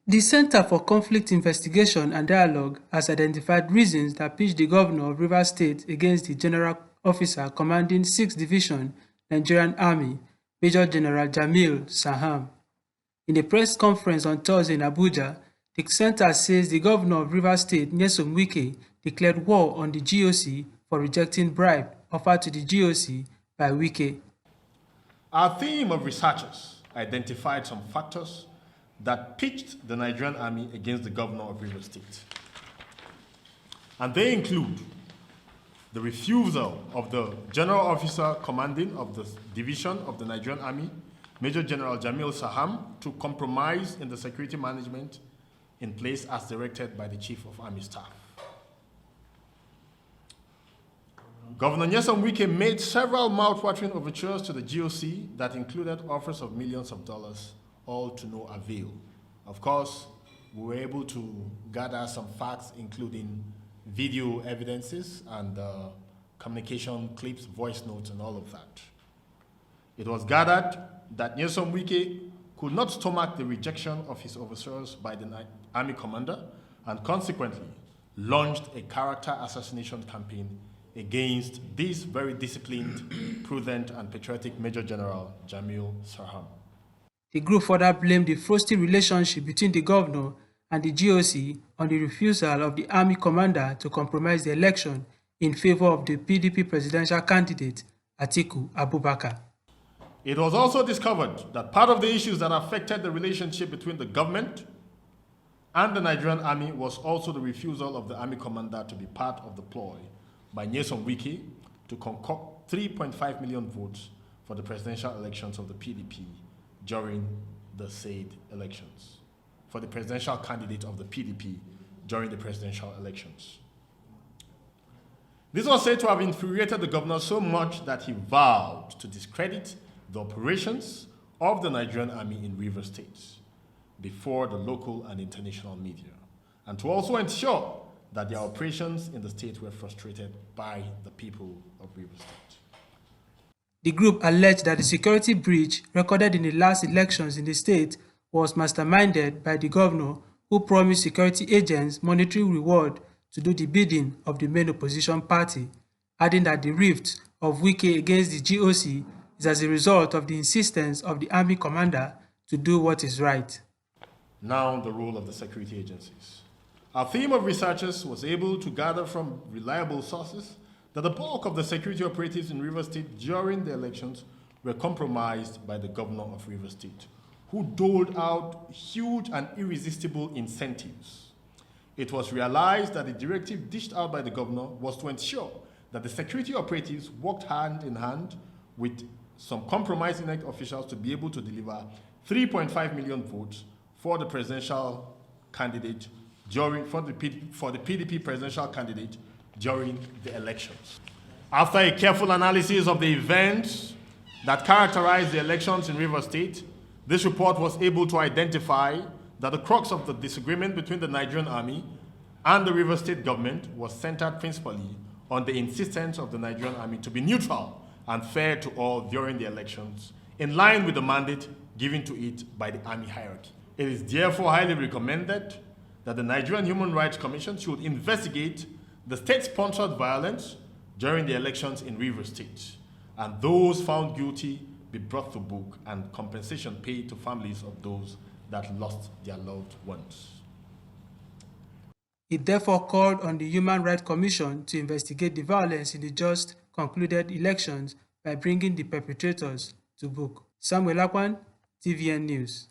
The Center for Conflict Investigation and Dialogue has identified reasons that pitched the governor of Rivers State against the general officer commanding 6th Division, Nigerian Army, Major General Jamil Saham. In a press conference on Thursday in Abuja, the center says the governor of Rivers State, Nyesom Wike, declared war on the GOC for rejecting bribe offered to the GOC by Wike. Our team of researchers identified some factors that pitched the Nigerian Army against the governor of Rivers State. And they include the refusal of the general officer commanding of the division of the Nigerian Army, Major General Jamil Saham, to compromise in the security management in place as directed by the Chief of Army Staff. Governor Nyesom Wike made several mouth-watering overtures to the GOC that included offers of millions of dollars, all to no avail. Of course, we were able to gather some facts, including video evidences and communication clips, voice notes, and all of that. It was gathered that Nyesom Wike could not stomach the rejection of his overtures by the Army commander and consequently launched a character assassination campaign against this very disciplined, prudent, and patriotic Major General Jamil Saham. The group further blamed the frosty relationship between the governor and the GOC on the refusal of the army commander to compromise the election in favor of the PDP presidential candidate, Atiku Abubakar. It was also discovered that part of the issues that affected the relationship between the government and the Nigerian army was also the refusal of the army commander to be part of the ploy by Nyesom Wike to concoct 3.5 million votes for the presidential elections of the PDP during the said elections, for the presidential candidate of the PDP during the presidential elections. This was said to have infuriated the governor so much that he vowed to discredit the operations of the Nigerian army in Rivers State before the local and international media, and to also ensure that their operations in the state were frustrated by the people of Rivers State. The group alleged that the security breach recorded in the last elections in the state was masterminded by the governor, who promised security agents monetary reward to do the bidding of the main opposition party, adding that the rift of Wike against the GOC is as a result of the insistence of the army commander to do what is right. Now, the role of the security agencies. Our team of researchers was able to gather from reliable sources that the bulk of the security operatives in Rivers State during the elections were compromised by the governor of Rivers State, who doled out huge and irresistible incentives. It was realized that the directive dished out by the governor was to ensure that the security operatives worked hand in hand with some compromising officials to be able to deliver 3.5 million votes for the presidential candidate for the PDP presidential candidate during the elections. After a careful analysis of the events that characterized the elections in Rivers State, this report was able to identify that the crux of the disagreement between the Nigerian army and the Rivers State government was centered principally on the insistence of the Nigerian army to be neutral and fair to all during the elections, in line with the mandate given to it by the army hierarchy. It is therefore highly recommended that the Nigerian Human Rights Commission should investigate the state-sponsored violence during the elections in Rivers State, and those found guilty be brought to book and compensation paid to families of those that lost their loved ones. It therefore called on the Human Rights Commission to investigate the violence in the just concluded elections by bringing the perpetrators to book. Samuel Akwan, TVN News.